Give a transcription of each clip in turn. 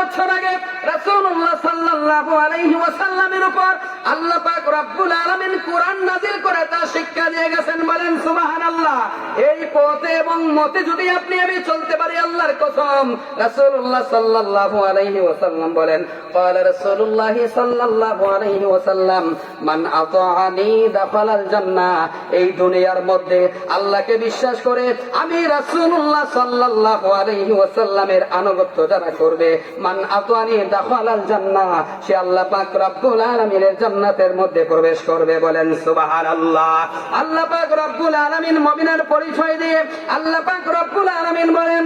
বছর আগে রাসূলুল্লাহ সাল্লাল্লাহু আলাইহি ওয়াসাল্লামের উপর আল্লাহ পাক রব্বুল আলামিন কোরআন নাযিল করে তা শিক্ষা দিয়ে গেছেন। বলেন সুবহানাল্লাহ। এই পথে এবং মতে যদি আপনি আমি চলতে পারি, আল্লাহর কসম, রাসূলুল্লাহ সাল্লাল্লাহু আলাইহি ওয়াসাল্লাম বলেন, ক্বালা রাসূলুল্লাহ সাল্লাল্লাহু আলাইহি ওয়াসাল্লাম, মান আতাআনি দাখালাল জান্নাহ। এই দুনিয়ার মধ্যে আল্লাহকে বিশ্বাস করে আমি রাসূলুল্লাহ সাল্লাল্লাহু আলাইহি ওয়াসাল্লামের আনুগত্য যারা করবে, মান আতাআনি দাখালাল জান্নাহ, সে আল্লাহ পাক রব্বুল আলামিনের জান্নাতের মধ্যে প্রবেশ করবে। বলেন সুবহানাল্লাহ। আল্লাহ পাক রব্বুল আলামিন মুমিনের পরিচয় দিয়ে আল্লাহ পাক রব্বুল আলামিন বলেন,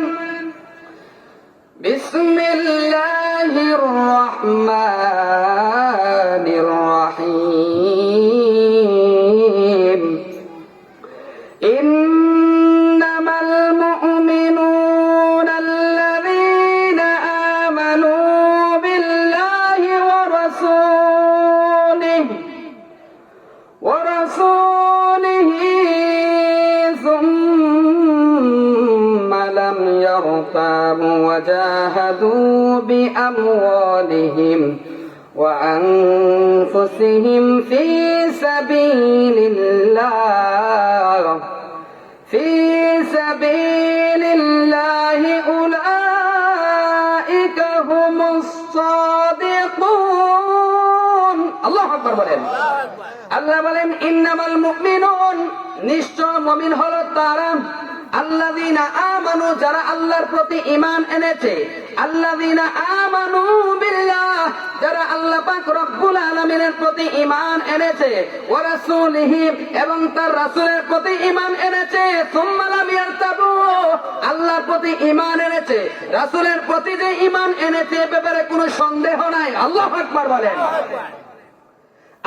বিসমিল্লাহির রহমানির রহিম। ইন্নামাল মুমিনুনা আল্লাযীনা আমানু বিল্লাহি ওয়া রাসূলিহি সুম্মা লাম ইয়ারতাবু ওয়া জাহাদু বিআমওয়ালিহিম ওয়া আনফুসিহিম ফি সাবিলিল্লাহ উলাইকা হুমুস সাদিকুন। আল্লাহু আকবার বলেন। আল্লাহ বলেন, ইন্নামাল মুমিনুন, নিশ্চয় মুমিন হলো তারা, আল্লাযীনা আমানু, যারা আল্লাহর প্রতি ঈমান এনেছে, আল্লাযীনা আমানু বিল্লাহ, যারা আল্লাহ পাক রব্বুল আলামিনের প্রতি ঈমান এনেছে, ওয়া রাসূলিহি, এবং তার রাসূলের প্রতি ঈমান এনেছে, সুম্মা লাম ইয়ারতাবু, আল্লাহর প্রতি ঈমান এনেছে, রাসূলের প্রতি যে ঈমান এনেছে এ ব্যাপারে কোনো সন্দেহ নাই। আল্লাহু আকবার বলেন।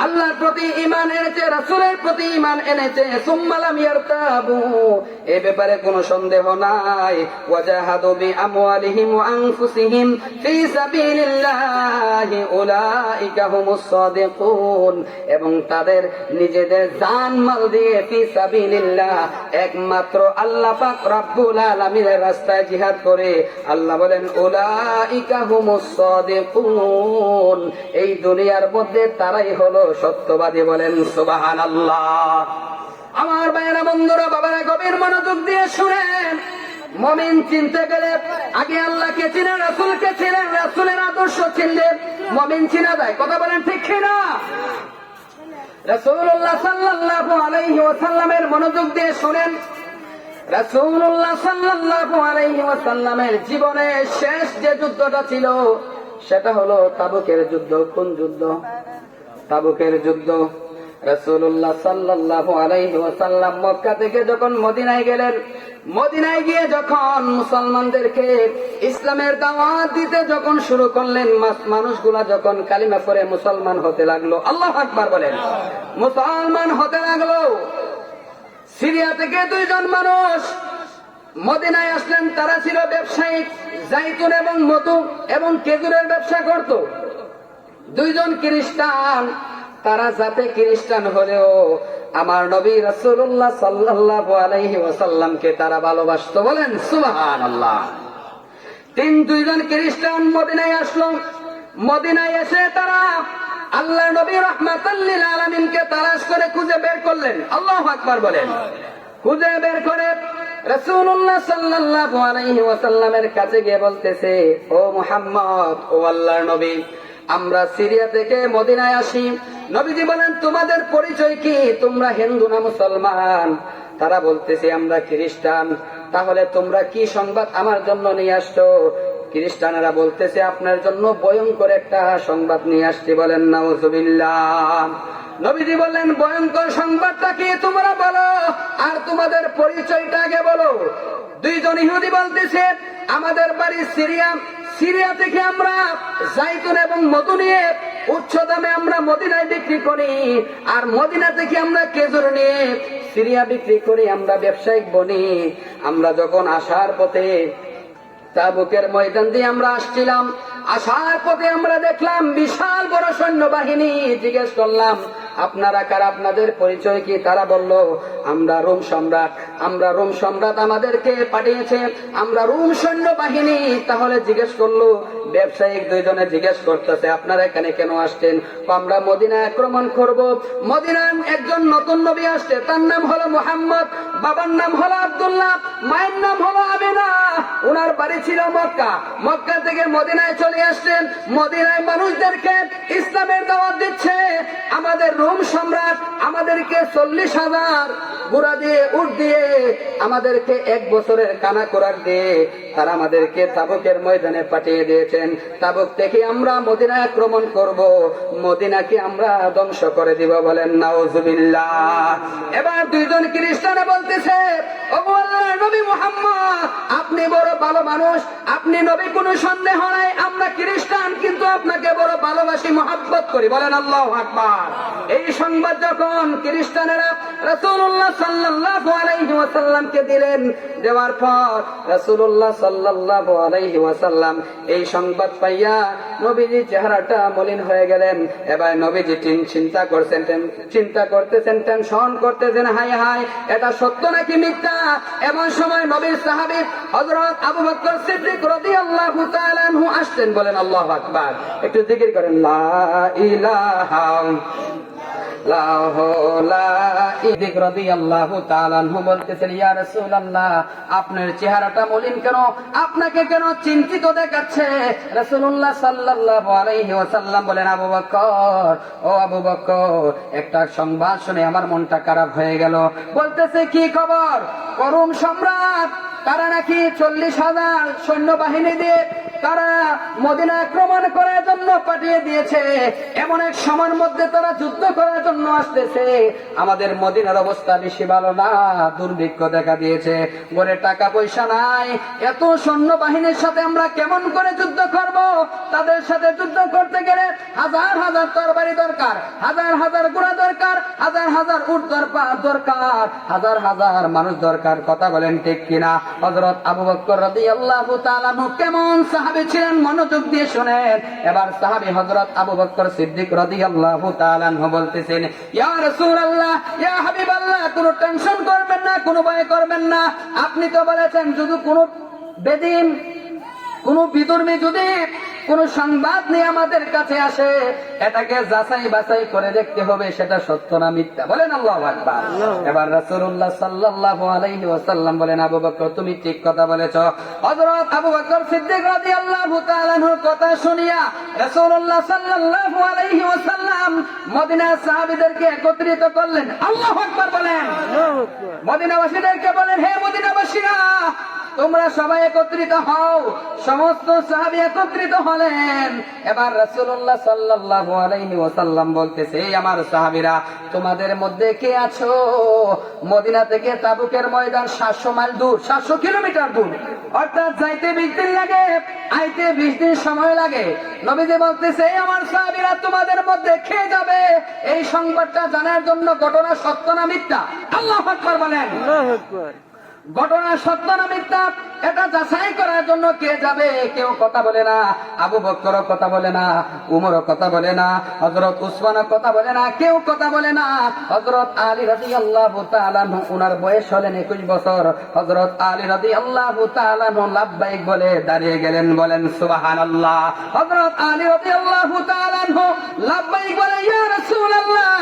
আল্লাহর প্রতি ঈমান এনেছে, রাসূলের প্রতি ঈমান এনেছে, সুম্মা লাম ইয়ারতাবু, এ ব্যাপারে কোনো সন্দেহ নাই, ওয়াজাহাদু বিআমওয়ালিহিম ওয়া আনফুসিহিম ফি সাবিলিল্লাহি উলাইকা হুমুস সাদিকুন, এবং তাদের নিজেদের জান মাল দিয়ে ফি সাবিলিল্লাহ, একমাত্র আল্লাহ পাক রব্বুল আলামিনের রাস্তায় জিহাদ করে, আল্লাহ বলেন উলাইকা হুমুস সাদিকুন, এই দুনিয়ার মধ্যে তারাই হলো সত্যবাদী। বলেন সুবহানাল্লাহ। আমার ভাইয়েরা, বন্ধুরা, বাবারা, গভীর মনোযোগ দিয়ে শুনেন। মুমিন চিনতে গেলে আগে আল্লাহকে চিনে, রাসূলকে চিনে, রাসূলের আদর্শ চিনলে মুমিন চিনা যায়। কথা বলেন ঠিক কিনা? রাসূলুল্লাহ সাল্লাল্লাহু আলাইহি ওয়াসাল্লামের মনোযোগ দিয়ে শুনেন। রাসূলুল্লাহ সাল্লাল্লাহু আলাইহি ওয়াসাল্লামের জীবনে শেষ যে যুদ্ধটা ছিল সেটা হলো তাবুকের যুদ্ধ। কোন যুদ্ধ? তাবুকের যুদ্ধ। রাসূলুল্লাহ সাল্লাল্লাহু আলাইহি ওয়াসাল্লাম মক্কা থেকে যখন মদিনায় গেলেন, মদিনায় গিয়ে যখন মুসলমানদেরকে ইসলামের দাওয়াত দিতে যখন শুরু করলেন, মানুষগুলা যখন কালিমা পড়ে মুসলমান হতে লাগলো, আল্লাহু আকবার বলেন, মুসলমান হতে লাগলো। সিরিয়া থেকে দুইজন মানুষ মদিনায় আসলেন। তারা ছিল ব্যবসায়িক, জাইতুন এবং মধু এবং খেজুরের ব্যবসা করত। দুইজন খ্রিস্টান, তারা যাতে খ্রিস্টান হলেও আমার নবী রাসূলুল্লাহ সাল্লাল্লাহু আলাইহি ওয়াসাল্লামকে তারা ভালোবাসতো। বলেন সুবহানাল্লাহ। দুইজন খ্রিস্টান মদিনায় আসলো। মদিনায় এসে তারা আল্লাহর নবী রাহমাতাল লিল আলামিনকে তালাশ করে খুঁজে বের করলেন। আল্লাহু আকবার বলেন। খুঁজে বের করে রাসূলুল্লাহ সাল্লাল্লাহু আলাইহি ওয়াসাল্লামের কাছে গিয়ে বলতেছে, ও মুহাম্মদ, ও আল্লাহর নবী, আমরা সিরিয়া থেকে মদিনায় আসি। নবীজি বলেন, তোমাদের পরিচয় কি? তোমরা হিন্দু না মুসলমান? তারা বলতেছে, আমরা খ্রিস্টান। তাহলে তোমরা কি সংবাদ আমার জন্য নিয়ে আসছো? খ্রিস্টানেরা বলতেছে, আপনার জন্য ভয়ঙ্কর একটা সংবাদ নিয়ে আসছি। বলেন নাউযুবিল্লাহ। নবীজি বললেন, ভয়ঙ্কর সংবাদটা কি তোমরা বলো, আর তোমাদের পরিচয়টা আগে বলো। দুইজন ইহুদি বলতেছে, আমাদের বাড়ি সিরিয়া, সিরিয়া থেকে আমরা জাইতুন এবং মধু নিয়ে উচ্চ দামে আমরা মদিনায় বিক্রি করি, আর মদিনা থেকে আমরা খেজুর নিয়ে সিরিয়া বিক্রি করি। আমরা ব্যবসায়িক বনি। আমরা যখন আসার পথে তাবুকের ময়দান দিয়ে আমরা আসছিলাম, আসার পথে আমরা দেখলাম বিশাল বড় সৈন্যবাহিনী। জিজ্ঞেস করলাম, আপনারা কারা, আপনাদের পরিচয় কি? তারা বলল, আমরা রোম সম্রাট, আমরা রোম সম্রাট আমাদেরকে পাঠিয়েছে, আমরা রোম সৈন্য বাহিনী। তাহলে জিজ্ঞেস করলো, ব্যবসায়িক দুইজনে জিজ্ঞেস করতেছে, আপনারা এখানে কেন আসছেন? আমরা মদিনা আক্রমণ করব। মদিনার একজন নতুন নবী আসছে, তার নাম হলো মুহাম্মদ, বাবার নাম হলো আব্দুল্লাহ, মায়ের নাম হলো আমিনা, ওনার বাড়ি ছিল মক্কা। মক্কা থেকে মদিনায় চলে আসছেন, মদিনায় মানুষদেরকে ইসলামের দাওয়াত দিচ্ছে। আমাদের রোম সম্রাট আমাদেরকে 40,000 ঘোড়া দিয়ে, উট দিয়ে, আমাদেরকে 1 বছরের কানা কোরাক দিয়ে তারা আমাদেরকে তাবুকের ময়দানে পাঠিয়ে দিয়েছেন। তাবুক থেকে আমরা মদিনা আক্রমণ করব, মদিনাকে আমরা ধ্বংস করে দিব। বলেন নাউজুবিল্লাহ। এবার দুইজন খ্রিস্টান বলতেছে, ওগো আল্লাহর নবী মুহাম্মদ, আপনি বড় ভালো মানুষ, আপনি নবী, কোনো সন্দেহ নাই, আমরা খ্রিস্টান কিন্তু আপনাকে বড় ভালোবাসি, মহব্বত করি। বলেন আল্লাহু আকবার। এই সংবাদ যখন খ্রিস্টানেরা রাসূলুল্লাহ সাল্লাল্লাহু আলাইহি ওয়াসাল্লামকে দিলেন, দেওয়ার পর রাসূলুল্লাহ সাল্লাল্লাহু আলাইহি ওয়াসাল্লাম এই সংবাদ পাইয়া নবীজি চেহারাটা মলিন হয়ে গেলেন। এবার নবীজি চিন্তা করতেছেন, টেনশন করতেছেন, হায় হায়, এটা সত্য নাকি মিথ্যা? এমন সময় নবীর সাহাবী হযরত আবু বকর সিদ্দিক রাদিয়াল্লাহু তাআলা আনহু আসছেন। বলেন আল্লাহু আকবার। একটু জিকির করেন, লা ইলাহা বলতেছেন, ইয়া রাসূলুল্লাহ, আপনার চেহারাটা মলিন কেন, আপনাকে কেন চিন্তিত দেখাচ্ছে? রাসূলুল্লাহ সাল্লাল্লাহু আলাইহি ওয়াসাল্লাম বলেন, আবু বকর, ও আবু বকর, একটা সংবাদ শুনে আমার মনটা খারাপ হয়ে গেল। বলতেছে, কি খবর? রোম সম্রাট তারা নাকি 40,000 সৈন্যবাহিনী দিয়ে তারা মদিনা আক্রমণ করার জন্য পাঠিয়ে দিয়েছে। এমন এক সময়ের মধ্যে তারা যুদ্ধ করার জন্য আসতেছে। আমাদের মদিনার অবস্থা বেশি ভালো না, দুর্ভিক্ষ দেখা দিয়েছে, ঘরে টাকা পয়সা নাই, এত সৈন্যবাহিনীর সাথে আমরা কেমন করে যুদ্ধ করব? তাদের সাথে যুদ্ধ করতে গেলে হাজার হাজার তরবারি দরকার, হাজার হাজার ঘোড়া দরকার, হাজার হাজার উট দরকার, হাজার হাজার মানুষ দরকার। কথা বলেন ঠিক কিনা? হযরত আবু বকর রাদিয়াল্লাহু তাআলা আনহু কেমন সাহাবী ছিলেন, মনোযোগ দিয়ে শুনেন। এবার সাহাবী হযরত আবু বকর সিদ্দিক রাদিয়াল্লাহু তাআলা আনহু বলতেছেন, ইয়া রাসূলুল্লাহ, ইয়া হাবিবাল্লাহ, কোনো টেনশন করবেন না, কোনো ভয় করবেন না। আপনি তো বলেছেন, যদি কোনো বেদিন, কোনো বিধর্মী যদি কোন সংবাদ নিয়ে আমাদের কাছে আসে, এটাকে যাচাই বাছাই করে দেখতে হবে সেটা সত্য না মিথ্যা। বলেন আল্লাহু আকবার। এবার রাসূলুল্লাহ সাল্লাল্লাহু আলাইহি ওয়াসাল্লাম বলেন, আবু বকর, তুমি ঠিক কথা বলেছো। হযরত আবু বকর সিদ্দিক রাদিয়াল্লাহু তাআলা আনহুর কথা শুনিয়া রাসূলুল্লাহ সাল্লাল্লাহু আলাইহি ওয়াসাল্লাম মদিনার সাহাবীদেরকে একত্রিত করলেন। আল্লাহু আকবার বলেন। মদিনাবাসীদেরকে বলেন, হে মদিনাবাসীরা, তোমরা সবাই একত্রিত হও। সমস্ত সাহাবী একত্রিত হলেন। এবার রাসূলুল্লাহ সাল্লাল্লাহু আলাইহি ওয়াসাল্লাম বলতেছে, এই আমার সাহাবীরা, তোমাদের মধ্যে কে আছো মদিনা থেকে তাবুকের ময়দান 700 মাইল দূর, 700 কিলোমিটার দূর, অর্থাৎ যাইতে 20 দিন লাগে, আইতে 20 দিন সময় লাগে। নবীজি বলতেছে, এই আমার সাহাবীরা, তোমাদের মধ্যে কে যাবে এই সংবাদটা জানার জন্য? ঘটনা সত্য না মিথ্যা? আল্লাহু আকবার বলেন। আল্লাহু আকবার। ঘটনা সত্য না মিথ্যা এটা যাচাই করার জন্য কে যাবে? কেউ কথা বলে না। আবু বকরও কথা বলে না, উমরও কথা বলে না, হযরত উসমানও কথা বলে না, কেউ কথা বলে না। হযরত আলী রাদিয়াল্লাহু তাআলা আনহু, উনার বয়স হলেন 21 বছর। হযরত আলী রাদিয়াল্লাহু তাআলা আনহু লাব্বাইক বলে দাঁড়িয়ে গেলেন। বলেন সুবহানাল্লাহ। হযরত আলী রাদিয়াল্লাহু তাআলা আনহু লাব্বাইক বলে, ইয়া রাসূলুল্লাহ,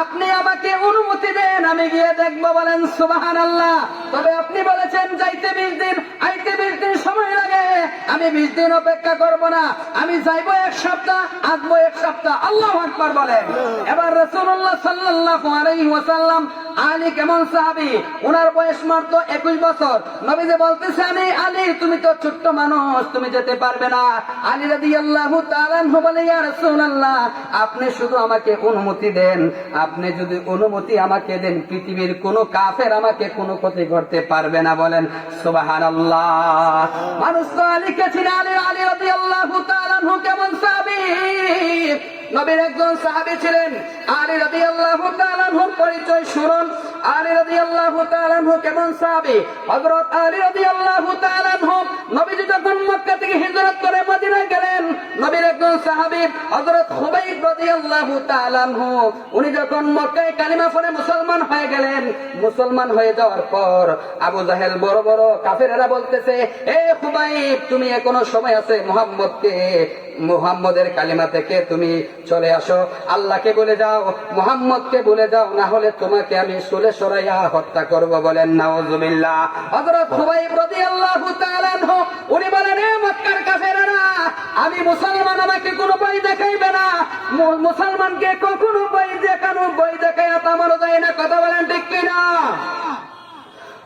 আপনি আমাকে অনুমতি দেন, আমি গিয়ে দেখব। বলেন সুবহানাল্লাহ। তবে আপনি বলেছেন যাইতে 20 দিন, আইতে 20 দিন সময় লাগে, আমি 20 দিন অপেক্ষা করব না, আমি যাইবো 1 সপ্তাহ, আসবো 1 সপ্তাহ। আল্লাহু আকবার বলেন। এবার রাসূলুল্লাহ সাল্লাল্লাহু আলাইহি ওয়াসাল্লাম, আলী কেমন সাহাবী, উনার বয়স মাত্র 21 বছর। নবীজি বলতেছে, আমি আলী, তুমি তো ছোট্ট মানুষ, তুমি যেতে পারবে না। আলী রাদিয়াল্লাহু তাআলা আনহু বলে, ইয়া রাসূলুল্লাহ, আপনি শুধু আমাকে অনুমতি দেন, আপনি যদি অনুমতি আমাকে দেন, পৃথিবীর কোন কাফের আমাকে কোনো ক্ষতি করতে পারবে না। বলেন সুবহানাল্লাহ। মানুষ তো আলীকে চিনে। আলী রাদিয়াল্লাহু তাআলা আনহু কেমন সাহাবী, নবীর একজন সাহাবী ছিলেন। আলী রাদিয়াল্লাহু তাআলা আনহুর পরিচয় শুনুন। আলী রাদিয়াল্লাহু তাআলা আনহু কেমন সাহাবী? হযরত আলী রাদিয়াল্লাহু তাআলা আনহু নবীজি যখন মক্কা থেকে হিজরত করে মদিনা গেলেন, নবীর একজন একজন সাহাবী হযরত খুবাইব রাদিয়াল্লাহু তাআলা আনহু, উনি যখন মক্কায় কালিমা পড়ে মুসলমান হয়ে গেলেন, মুসলমান হয়ে যাওয়ার পর আবু জাহেল বড় বড় কাফেরেরা বলতেছে, এ খুবাইব, তুমি এখনো সময় আছে মুহাম্মদের কালিমা থেকে তুমি চলে আসো, আল্লাহকে বলে যাও, মুহাম্মদকে বলে যাও, না হলে তোমাকে আমি শুলে সরাইয়া হত্যা করব। বলেন নাউজুবিল্লাহ। হযরত খুবাইব রাদিয়াল্লাহু তাআলা আনহু উনি বলেন, এ মক্কার কাফেরেরা, আমি মুসলমান, আমাকে কোনো ভয় দেখাইবে না, মুসলমানকে কখনো ভয় দেখানো, ভয় দেখাইয়া তো আমারও যায় না। কথা বলেন ঠিক কিনা?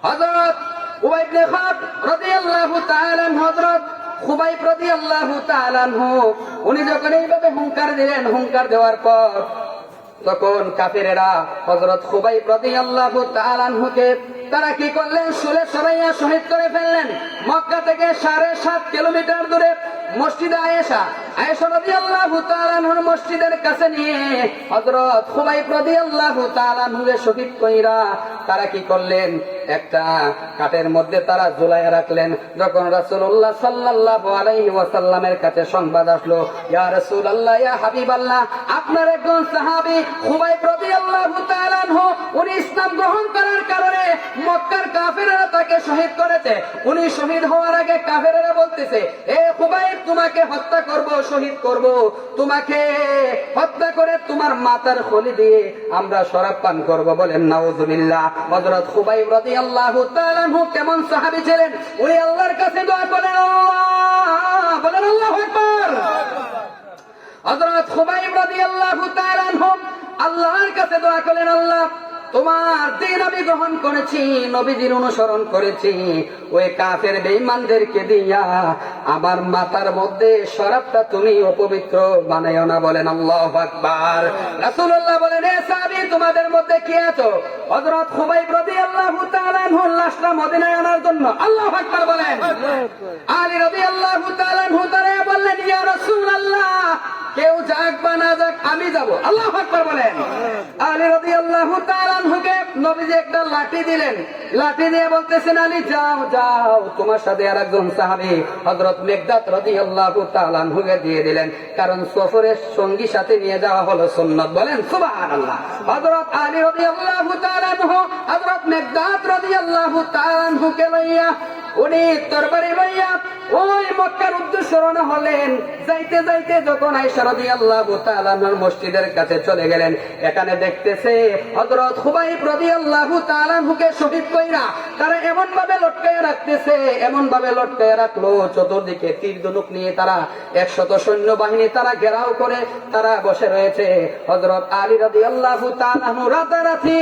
হযরত উবাই ইবনে খাব রাদিয়াল্লাহু তাআলা আনহু, হযরত খুবাইব রাদিয়াল্লাহু তাআলা আনহু উনি যখন এইভাবে হুঙ্কার দিলেন, হুঙ্কার দেওয়ার পর তখন কাফেরেরা হযরত খুবাইব রাদিয়াল্লাহু তাআলা আনহুকে তারা কি করলেন, শুলে সরাইয়া শহীদ করে ফেললেন। মক্কা থেকে 7.5 কিলোমিটার দূরে মসজিদে আয়েশা রাদিয়াল্লাহু তাআলা আনহুর মসজিদের কাছে নিয়ে হযরত খুবাইব রাদিয়াল্লাহু তাআলা আনহুকে শহীদ কইরা তারা কি করলেন, একটা কাঠের মধ্যে তারা ঝুলাইয়া রাখলেন। যখন রাসূলুল্লাহ সাল্লাল্লাহু আলাইহি ওয়াসাল্লামের কাছে সংবাদ আসলো, ইয়া রাসূলুল্লাহ, ইয়া হাবিবাল্লাহ, আপনার একজন সাহাবী খুবাইব রাদিয়াল্লাহু তাআলা আনহু উনি ইসলাম গ্রহণ করার কারণে মক্কার কাফেরেরা তাকে শহীদ করেছে। উনি শহীদ হওয়ার আগে কাফেরেরা বলতেছে, এ খুবাইব, তোমাকে হত্যা করব, শহীদ করব, তোমাকে হত্যা করে তোমার মাথার খলি দিয়ে আমরা শরাব পান করব। বলেন নাউজুবিল্লাহ। হযরত খুবাইব রাদিয়াল্লাহু তাআলা আনহু কেমন সাহাবী ছিলেন, উনি আল্লাহর কাছে দোয়া করেন, আল্লাহ, বলেন আল্লাহু আকবার। হযরত খুবাইব রাদিয়াল্লাহু তাআলা আনহু আল্লাহর কাছে দোয়া করেন, আল্লাহ, তোমার দিন আমি গ্রহণ করেছি, নবীজির অনুসরণ করেছি, ওই কাফের বেঈমানদেরকে দিয়া আমার মাথার মধ্যে শরাবটা তুমি অপবিত্র বানাইও না। বলেন আল্লাহু আকবার। রাসূলুল্লাহ বলেন, এ সাহাবী, তোমাদের মধ্যে কি আছো? হযরত খুবাইব রাদিয়াল্লাহু তাআলা আনহুর লাশটা মদিনায় আনার জন্য আল্লাহু আকবার বলেন। আলী রাদিয়াল্লাহু তাআলা আনহু তারা বললেন, ইয়া রাসূলুল্লাহ, কেউ যাক বা না যাক আমি যাব। আল্লাহু আকবার বলেন। আলী রাদিয়াল্লাহু তাআলা আনহুকে নবীজি একটা লাঠি দিলেন, লাঠি দিয়ে বলতেছেন, আলী, যাও যাও, তোমার সাথে আরেকজন সাহাবী হযরত মিকদাদ রাদিয়াল্লাহু তাআলা আনহুকে দিয়ে দিলেন, কারণ সফরের সঙ্গী সাথে নিয়ে যাওয়া হলো সুন্নাত। বলেন সুবহানাল্লাহ। হযরত আলী রাদিয়াল্লাহু তাআলা আনহু হযরত মিকদাদ রাদিয়াল্লাহু তাআলা আনহুকে লইয়া উনি তরবারি লইয়া ওই মক্কার উদ্দেশ্যে রওনা হলেন। যাইতে যাইতে যখন আয়েশা রাদিয়াল্লাহু তাআলা আনহার মসজিদের কাছে চলে গেলেন, এখানে দেখতেছে হযরত খুবাইব রাদিয়াল্লাহু তাআলা আনহুকে শহীদ কইরা তারা এমন ভাবে লটকায়া রাখতেছে, এমন ভাবে লটকায়া রাখলো, চতুর্দিকে তীর ধনুক নিয়ে তারা 100 সৈন্যবাহিনী তারা ঘেরাও করে তারা বসে রয়েছে। হযরত আলী রাদিয়াল্লাহু তাআলা আনহু রাতারাতি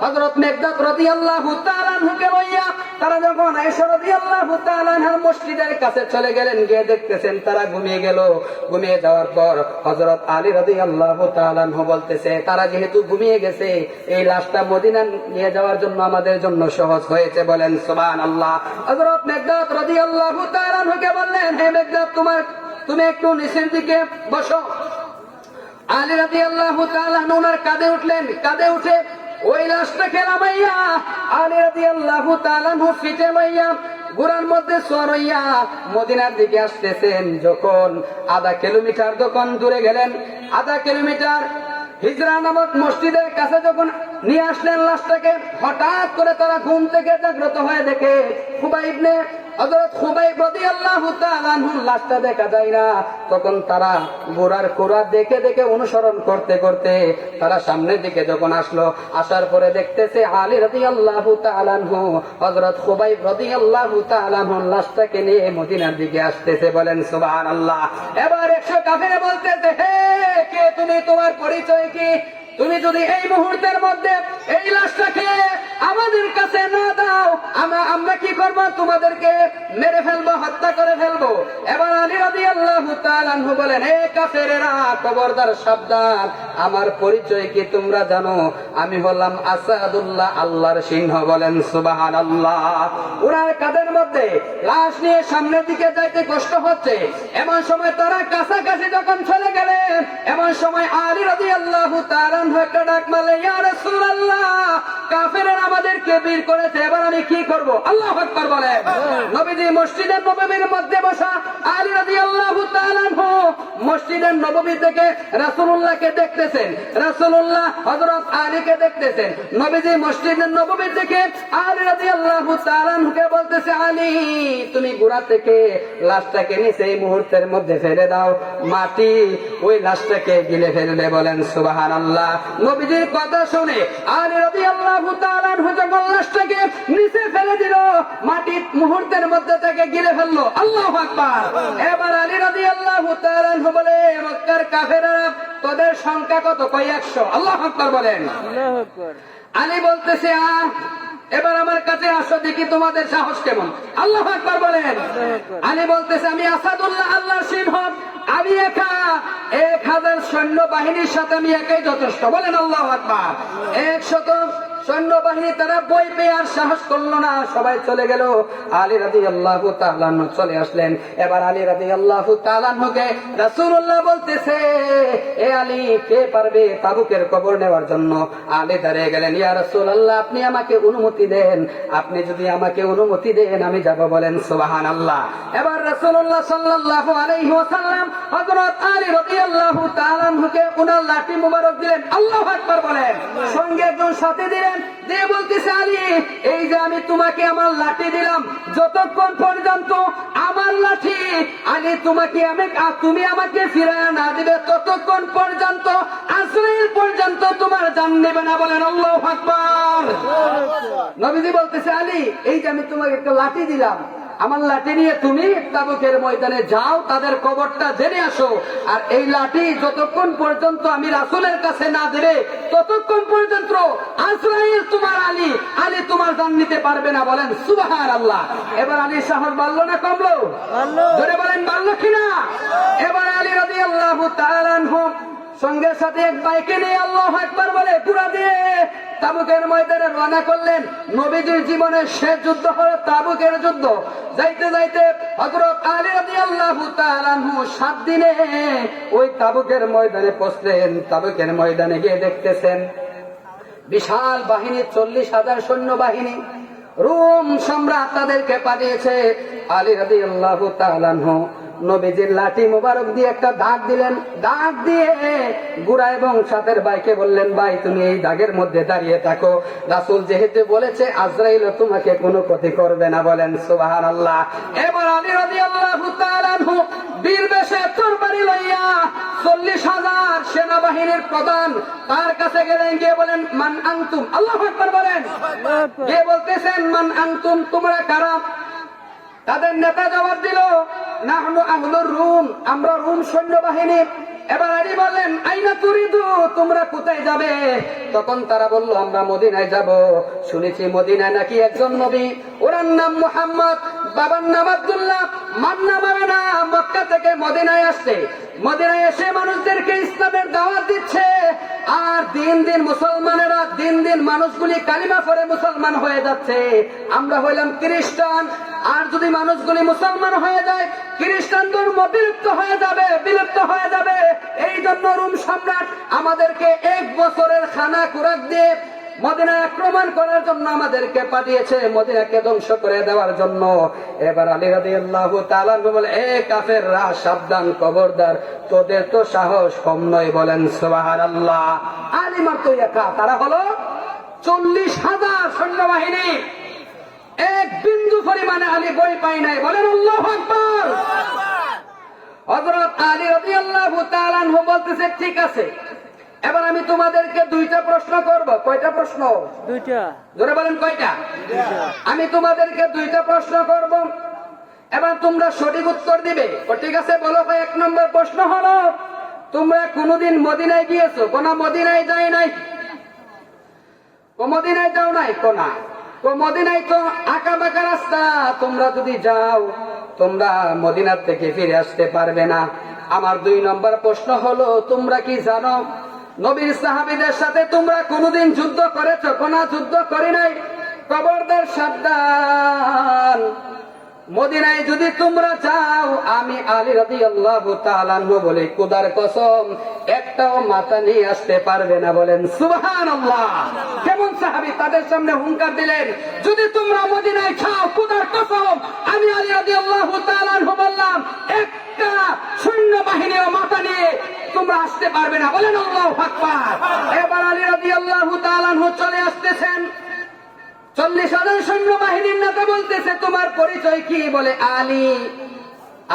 হযরত মিকদাদ রাদিয়াল্লাহু তাআলা আনহুকে লইয়া তারা যখন আয়েশা রাদিয়াল্লাহু তাআলা আনহার মসজিদের কাছে চলে গেলেন, গিয়ে দেখতেছেন তারা ঘুমিয়ে গেল। ঘুমিয়ে যাওয়ার পর হযরত আলী রাদিয়াল্লাহু তাআলা আনহু বলতেছে, তারা যেহেতু ঘুমিয়ে গেছে, এই লাশটা মদিনা নিয়ে যাওয়ার জন্য আমাদের জন্য সহজ হয়েছে। বলেন সুবহানাল্লাহ। হযরত মিকদাদ রাদিয়াল্লাহু তাআলা আনহুকে বললেন, হে মিকদাদ, তুমি একটু নিচের দিকে বসো। আলী রাদিয়াল্লাহু তাআলা আনহু ওনার কাঁধে উঠলেন, কাঁধে উঠে ওই লাশটাকে নামাইয়া আলী রাদিয়াল্লাহু তাআলা আনহু ফিটে লইয়া ঘোড়ার মধ্যে সওয়ার হইয়া মদিনার দিকে আসতেছেন। যখন আধা কিলোমিটার যখন দূরে গেলেন, আধা কিলোমিটার হিজরা নামক মসজিদের কাছে যখন নিয়ে আসলেন লাশটাকে, হঠাৎ করে তারা ঘুম থেকে জাগ্রত হয়ে দেখে হযরত খুবাইব রাদিয়াল্লাহু তাআলা আনহুর লাশটা দেখা যায় না। তখন তারা ঘোড়ার কোড়া দেখে দেখে অনুসরণ করতে করতে তারা সামনের দিকে যখন আসলো, আসার পরে দেখতেছে আলী রাদিয়াল্লাহু তাআলা আনহু হযরত খুবাইব রাদিয়াল্লাহু তাআলা আনহুর লাশটাকে নিয়ে মদিনার দিকে আসতেছে। বলেন সুবহানাল্লাহ। এবার 100 কাফেরে বলতেছে, হে কে তুমি, তোমার পরিচয় কি? তুমি যদি এই মুহূর্তের মধ্যে এই লাশটাকে আমাদের কাছে না দাও, আমরা কি করব? তোমাদেরকে মেরে ফেলবো, হত্যা করে ফেলবো। এবার আলী রাদিয়াল্লাহু তাআলা আনহু বলেন, হে কাফেরেরা, খবরদার, সাবধান, আমার পরিচয় কি তোমরা জানো? আমি হলাম আসাদুল্লাহ, আল্লাহর সিংহ। বলেন সুবহানাল্লাহ। ওনার কাঁধের মধ্যে লাশ নিয়ে সামনের দিকে যাইতে কষ্ট হচ্ছে। এমন সময় তারা কাছাকাছি যখন চলে গেলেন, এমন সময় আলী রাদিয়াল্লাহু তাআলা আনহু একটা ডাক মারলেন, ইয়া রাসূলুল্লাহ, কাফেররা আমাদেরকে বের করেছে, এবার আমি কি করব? আল্লাহু আকবার বলেন। নবীজি মসজিদের নববীর মধ্যে বসা আলী রাদিয়াল্লাহু তাআলা আনহু মসজিদের নববী থেকে রাসূলুল্লাহকে দেখতেছেন, রাসূলুল্লাহ হযরত আলীকে দেখতেছেন। নবীজি মসজিদের নববী থেকে আলী রাদিয়াল্লাহু তাআলা আনহুকে বলতেছে, আলী তুমি গোড়া থেকে লাশটাকে নিচে এই মুহূর্তের মধ্যে ফেলে দাও, মাটি ওই লাশটাকে গিলে ফেলবে। বলেন সুবহানাল্লাহ। নবীজির কথা শুনে আলী রাদিয়াল্লাহু তাআলা আনহু যখন লাশটাকে নিচে ফেলে দিল, মাটি মুহূর্তের মধ্যে তাকে গিলে ফেললো। আল্লাহু আকবার। এবার আলী রাদিয়াল্লাহু তাআলা আনহু বলে, মক্কার কাফেররা তোদের সংখ্যা কত? কয় 100। আল্লাহু আকবার বলেন। আল্লাহু আকবার। আলী বলতেছে, এবার আমার কাছে আসো, দেখি তোমাদের সাহস কেমন। আল্লাহু আকবার বলেন। আলী বলতেছে, আমি আসাদুল্লাহ, আল্লাহর সিংহ, আমি একা 1000 সৈন্য বাহিনীর সাথে আমি একাই যথেষ্ট। বলেন আল্লাহু আকবার। 100 সৈন্যবাহিনী তারা বই পেয়ে আর সাহস করলো না, সবাই চলে গেল। আলী রাদিয়াল্লাহু তাআলা আনহু চলে আসলেন। এবার আলী রাদিয়াল্লাহু তাআলা আনহুকে রাসূলুল্লাহ বলতেছে, এ আলী, কে পারবে তাবুকের কবর নেওয়ার জন্য? আলী দাঁড়িয়ে গেলেন, ইয়া রাসূলুল্লাহ, আপনি আমাকে অনুমতি দেন, আপনি যদি আমাকে অনুমতি দেন আমি যাব। বলেন সুবহানাল্লাহ। এবার রাসূলুল্লাহ সাল্লাল্লাহু আলাইহি ওয়াসাল্লাম হযরত আলী রাদিয়াল্লাহু তাআলা আনহুকে উনার লাঠি মুবারক দিলেন। আল্লাহু আকবার বলেন। সঙ্গে একজন সাথী দিলেন, দিয়ে বলতেছে, আলী, এই যে আমি তোমাকে আমার লাঠি দিলাম, যতক্ষণ পর্যন্ত আমার লাঠি আলী তুমি আমাকে ফিরায় না দিবে, ততক্ষণ পর্যন্ত আজরাইল পর্যন্ত তোমার জান নেবে না। বলেন আল্লাহু আকবার। নবীজি বলতেছে, আলী, এই যে আমি তোমাকে একটা লাঠি দিলাম, আমার লাঠি নিয়ে তুমি তাবুকের ময়দানে যাও, তাদের কবরটা জেনে আসো। আর এই লাঠি যতক্ষণ পর্যন্ত আমি রাসূলের কাছে না দেবে, ততক্ষণ পর্যন্ত আজরাইল তোমার আলী তোমার জান নিতে পারবে না। বলেন সুবহানাল্লাহ। এবার আলী সাহস বাড়লো না কমলো? ধরে বলেন বাড়লো কিনা? এবার আলী রাদিয়াল্লাহু তাআলা আনহু সঙ্গে সাথে এক বাইকে নিয়ে আল্লাহু আকবার বলে পুরা দিয়ে তাবুকের ময়দানে রওনা করলেন। নবীজির জীবনের শেষ যুদ্ধ হলো তাবুকের যুদ্ধ। যাইতে যাইতে হযরত আলী রাদিয়াল্লাহু তাআলা আনহু 7 দিনে ওই তাবুকের ময়দানে পৌঁছলেন। তাবুকের ময়দানে গিয়ে দেখতেছেন বিশাল বাহিনী, 40,000 সৈন্য বাহিনী, রোম সম্রাট তাদেরকে পাঠিয়েছে। আলী রাদিয়াল্লাহু তাআলা আনহু নবীজির লাঠি মোবারক দিয়ে একটা দাগ দিলেন। দাগ দিয়ে গুড়া এবং সাথের ভাইকে বললেন, ভাই তুমি এই দাগের মধ্যে দাঁড়িয়ে থাকো, রাসূল যেহেতু বলেছে আজরাইল তোমাকে কোনো ক্ষতি করবে না। বলেন সুবহানাল্লাহ। এবার আলী রাদিয়াল্লাহু তাআলা আনহু বীর বেশে তরবারি লইয়া 40,000 সেনাবাহিনীর প্রধান তার কাছে গেলেন, গিয়ে বলেন, মান আনতুম? আল্লাহু আকবার বলেন। গিয়ে বলতেছেন, মান আনতুম, তোমরা কারা? তাদের নেতা জবাব দিল, নাহনু আহলুর রুম, আমরা রুম সৈন্যবাহিনী। এবার আলী বললেন, আইনা তুরিদু, তোমরা কোথায় যাবে? তখন তারা বলল, আমরা মদিনায় যাব। শুনেছি মদিনায় নাকি একজন নবী, ওনার নাম মুহাম্মদ, বাবার নাম আব্দুল্লাহ, মার নাম আমিনা, মক্কা থেকে মদিনায় আসছে। মদিনায় এসে মানুষদেরকে ইসলামের দাওয়াত দিচ্ছে। আর দিন দিন মুসলমানেরা, দিন দিন মানুষগুলি কালিমা পড়ে মুসলমান হয়ে যাচ্ছে। আমরা হইলাম খ্রিস্টান, আর যদি মানুষগুলি মুসলমান হয়ে যায়, খ্রিস্টান ধর্ম বিলুপ্ত হয়ে যাবে। এই জন্য রোম সম্রাট আমাদেরকে 1 বছরের খানা খুরাক দিয়ে মদিনা আক্রমণ করার জন্য আমাদেরকে পাঠিয়েছে, মদিনাকে ধ্বংস করে দেওয়ার জন্য। এবার আলী রাদিয়াল্লাহু তাআলা বলে, এ কাফেররা, সাবধান, খবরদার, তোদের তো সাহস কম নয়। বলেন সুবহানাল্লাহ। আলী মাত্র একা, তারা হলো 40,000 সৈন্যবাহিনী। এক বিন্দু পরিমাণে আলী বই পাই নাই। বলেন আল্লাহু আকবার। হযরত আলী রাদিয়াল্লাহু তাআলা আনহু বলতেছে, ঠিক আছে, এবার আমি তোমাদেরকে 2টা প্রশ্ন করব। কয়টা প্রশ্ন? 2টা। জোরে বলেন কয়টা? আমি তোমাদেরকে 2টা প্রশ্ন করব, এবার তোমরা সঠিক উত্তর দিবে। ঠিক আছে, বলো। 1 নম্বর প্রশ্ন হলো, তোমরা কোনদিন মদিনায় গিয়েছো? কোন মদিনায় যাই নাই? মদিনায় যাও নাই? কোনা মদিনায় তো আঁকা বাঁকা রাস্তা, তোমরা যদি যাও তোমরা মদিনার থেকে ফিরে আসতে পারবে না। আমার 2 নম্বর প্রশ্ন হলো, তোমরা কি জানো নবীর সাহাবীদের সাথে তোমরা কোনদিন যুদ্ধ করেছো? কোনা যুদ্ধ করি নাই। খবরদার, সাবধান, মদিনায় যদি তোমরা যাও, আমি আলী রাদিয়াল্লাহু তাআলা আনহু বলে খোদার কসম, একটাও মাথা নিয়ে আসতে পারবে না। বলেন সুবহানাল্লাহ। কেমন সাহাবী, তাদের সামনে হুঙ্কার দিলেন, যদি তোমরা মদিনায় যাও, খোদার কসম, আমি আলী রাদিয়াল্লাহু তাআলা আনহু বললাম, একটা সৈন্যবাহিনীও মাথা নিয়ে তোমরা আসতে পারবে না। বলেন আল্লাহু আকবার। এবার আলী রাদিয়াল্লাহু তাআলা আনহু চলে আসতেছেন, 40,000 সৈন্যবাহিনীর নেতা বলতেছে তোমার পরিচয় কি? বলে আলী।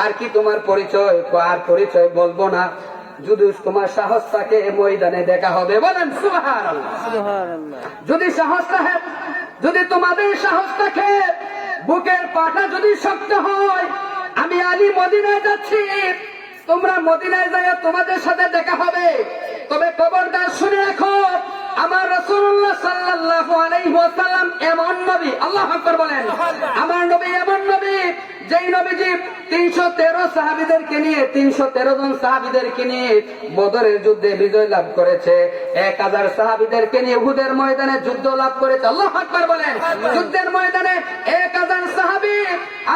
আর কি তোমার পরিচয়? আর পরিচয় বলবো না, যদি তোমার সাহস থাকে ময়দানে দেখা হবে। বলেন সুবহানাল্লাহ। যদি সাহস থাকে, যদি তোমাদের সাহস থাকে, বুকের পাটা যদি শক্ত হয়, আমি আলী মদিনায় যাচ্ছি, তোমরা মদিনায় যায় তোমাদের সাথে দেখা হবে। তবে খবরদার শুনে রাখো, আমার রাসূলুল্লাহ সাল্লাল্লাহু আলাইহি ওয়াসাল্লাম এমন নবী, আল্লাহু আকবার বলেন, আমার নবী এমন নবী যেই নবীজি 313 সাহাবীদেরকে নিয়ে, 313 জন সাহাবীদেরকে নিয়ে বদরের যুদ্ধে বিজয় লাভ করেছে, 1000 সাহাবীদেরকে নিয়ে উহুদের ময়দানে যুদ্ধ লাভ করেছে। আল্লাহু আকবার বলেন। যুদ্ধের ময়দানে 1000 সাহাবী,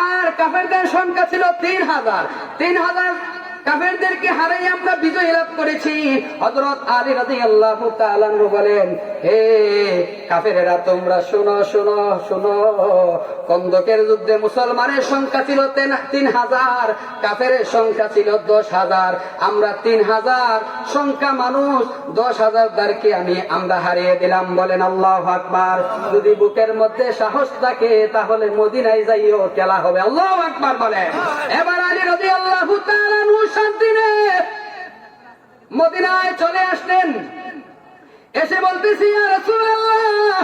আর কাফেরদের সংখ্যা ছিল 3000। 3000 কাফেরদেরকে হারাই আমরা বিজয় লাভ করেছি। হযরত আলী রাদিয়াল্লাহু তাআলা আনহু বলেন, হে কাফেরেরা তোমরা শোনো শোনো শোনো, খন্দকের যুদ্ধে মুসলমানের সংখ্যা ছিল 3000, কাফেরের সংখ্যা ছিল 10,000। আমরা 3000 সংখ্যা মানুষ, 10,000 দ্বারকে আমরা হারিয়ে দিলাম। বলেন আল্লাহু আকবার। যদি বুকের মধ্যে সাহস থাকে তাহলে মদিনায় যাইও, খেলা হবে। আল্লাহু আকবার বলেন। এবার আলী রাদিয়াল্লাহু তাআলা আনহু শান্তিনে মদিনায় চলে আসলেন, এসে বলতেছি ইয়া রাসূলুল্লাহ,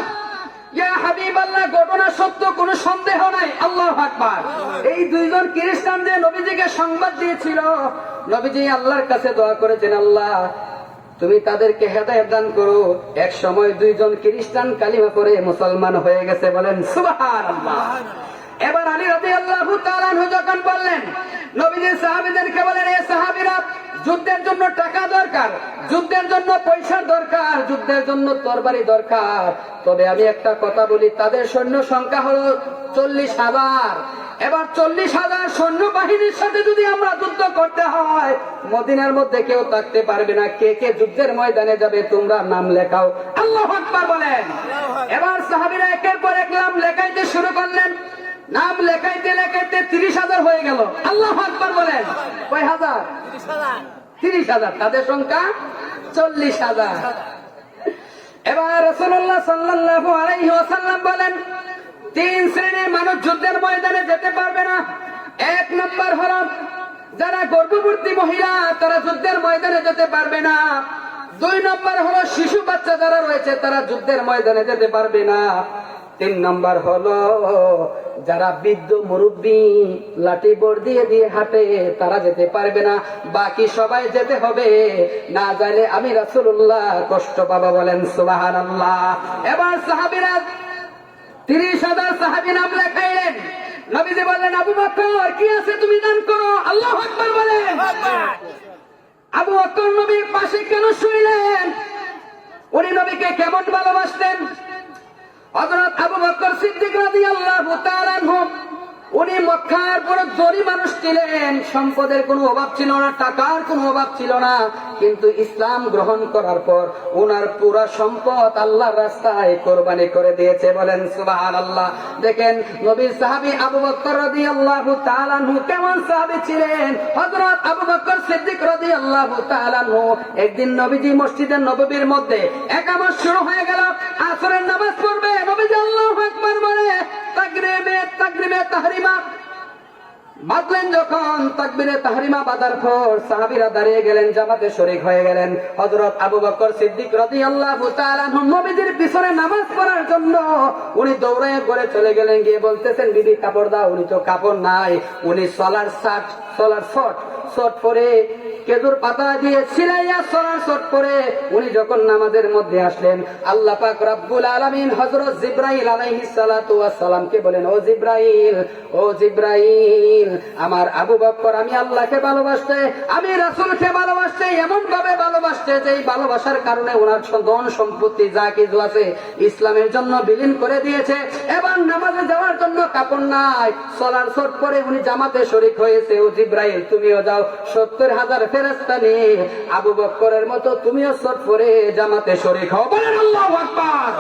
ইয়া হাবিবাল্লাহ, ঘটনা সত্য, কোনো সন্দেহ নাই। আল্লাহু আকবার। এই দুইজন খ্রিস্টান যে নবীজিকে সংবাদ দিয়েছিল, নবীজি আল্লাহর কাছে দোয়া করেছেন, আল্লাহ তুমি তাদেরকে হেদায়েত দান করো। এক সময় দুইজন খ্রিস্টান কালিমা পড়ে মুসলমান হয়ে গেছে। বলেন সুবহানাল্লাহ। এবার আলী রাদিয়াল্লাহু তাআলা আনহু যখন বললেন, নবীজি সাহাবীদেরকে বলেন, এ সাহাবীরা, যুদ্ধের জন্য টাকা দরকার, যুদ্ধের জন্য পয়সা দরকার, যুদ্ধের জন্য তরবারি দরকার, তবে আমি একটা কথা বলি, তাদের সৈন্য সংখ্যা হলো 40,000। এবার 40,000 সৈন্য বাহিনীর সাথে যদি আমরা যুদ্ধ করতে হয়, মদিনার মধ্যে কেউ থাকতে পারবে না। কে কে যুদ্ধের ময়দানে যাবে তোমরা নাম লেখাও। আল্লাহু আকবার বলেন। এবার সাহাবীরা একের পর এক নাম লেখাইতে শুরু করলেন। নাম লেখাইতে লেখাইতে 30,000 হয়ে গেল। আল্লাহু আকবার বলেন। কয় হাজার? 30,000। তাদের সংখ্যা 40,000। এবার রাসূলুল্লাহ সাল্লাল্লাহু আলাইহি ওয়াসাল্লাম বলেন, 3 শ্রেণীর মানুষ যুদ্ধের ময়দানে যেতে পারবে না। 1 নম্বর হলো যারা গর্ভবতী মহিলা, তারা যুদ্ধের ময়দানে যেতে পারবে না। 2 নম্বর হলো শিশু বাচ্চা যারা রয়েছে, তারা যুদ্ধের ময়দানে যেতে পারবে না। 3 নম্বর হলো যারা বৃদ্ধ মুরব্বী লাঠি বোর দিয়ে দিয়ে হাঁটে, তারা যেতে পারবে না। বাকি সবাই যেতে হবে, না যাইলে আমি রাসূলুল্লাহ কষ্ট পাবো। বলেন সুবহানাল্লাহ। এবার সাহাবীরা 30,000 সাহাবী নাম লেখাইলেন। নবীজি বললেন, আবু বকর কি আছে তুমি দান করো। আল্লাহু আকবার বলেন। আবু বকর নবীর পাশে কেন শুইলেন? উনি নবীকে কেমন ভালোবাসতেন? হযরত আবু বকর সিদ্দিক রাদিয়াল্লাহু তাআলা আনহু, উনি মক্কার বড় ধনী মানুষ ছিলেন, সম্পদের কোনো অভাব ছিল না, টাকার কোনো অভাব ছিল না, কিন্তু ইসলাম গ্রহণ করার পর ওনার পুরো সম্পদ আল্লাহর রাস্তায় কোরবানি করে দিয়েছে। বলেন সুবহানাল্লাহ। দেখেন নবীর সাহাবী আবু বকর রাদিয়াল্লাহু তাআলা আনহু কেমন সাহাবী ছিলেন। হযরত আবু বকর সিদ্দিক রাদিয়াল্লাহু তাআলা আনহু, একদিন নবীজি মসজিদে নববীর মধ্যে একামত শুরু হয়ে গেল, আসরের নামাজ পড়বে, নবীজি আল্লাহু আকবার বলে তাকবীরে তাহরিমা বাঁধলেন। যখন তাকবীরে তাহরিমা বাঁধার পর সাহাবীরা দাঁড়িয়ে গেলেন, জামাতে শরীক হয়ে গেলেন। হযরত আবু বকর সিদ্দিক রাদিয়াল্লাহু তাআলা আনহু নবীজির পিছনে নামাজ পড়ার জন্য উনি দৌড়ায় করে চলে গেলেন, গিয়ে বলতেছেন, বিবি কাপড় দাও। উনি তো কাপড় নাই, উনি সলার শর্ট পরে খেজুর পাতা দিয়ে ছিলাইয়া সলার শর্ট পরে উনি যখন নামাজের মধ্যে আসলেন, আল্লাহ পাক রব্বুল আলামিন হযরত জিবরাইল আলাইহিস সালাতু ওয়াস সালামকে বলেন, ও জিবরাইল, আমার আবু বকর আমি আল্লাহকে ভালোবাসতে, আমি রাসূলকে ভালোবাসতে, এমন ভাবে ভালোবাসতে যে এই ভালোবাসার কারণে ওনার ধন সম্পত্তি যা কিছু আছে ইসলামের জন্য বিলীন করে দিয়েছে। এবার নামাজে যাওয়ার জন্য কাপড় নাই, সলার শর্ট পরে উনি জামাতে শরীক হয়েছে। ও জিবরাইল, তুমিও যাও 70,000 ফেরেশতা নিয়ে আবু বকরের মতো তুমিও শর্ট পরে জামাতে শরীক হও। বলেন আল্লাহু আকবার।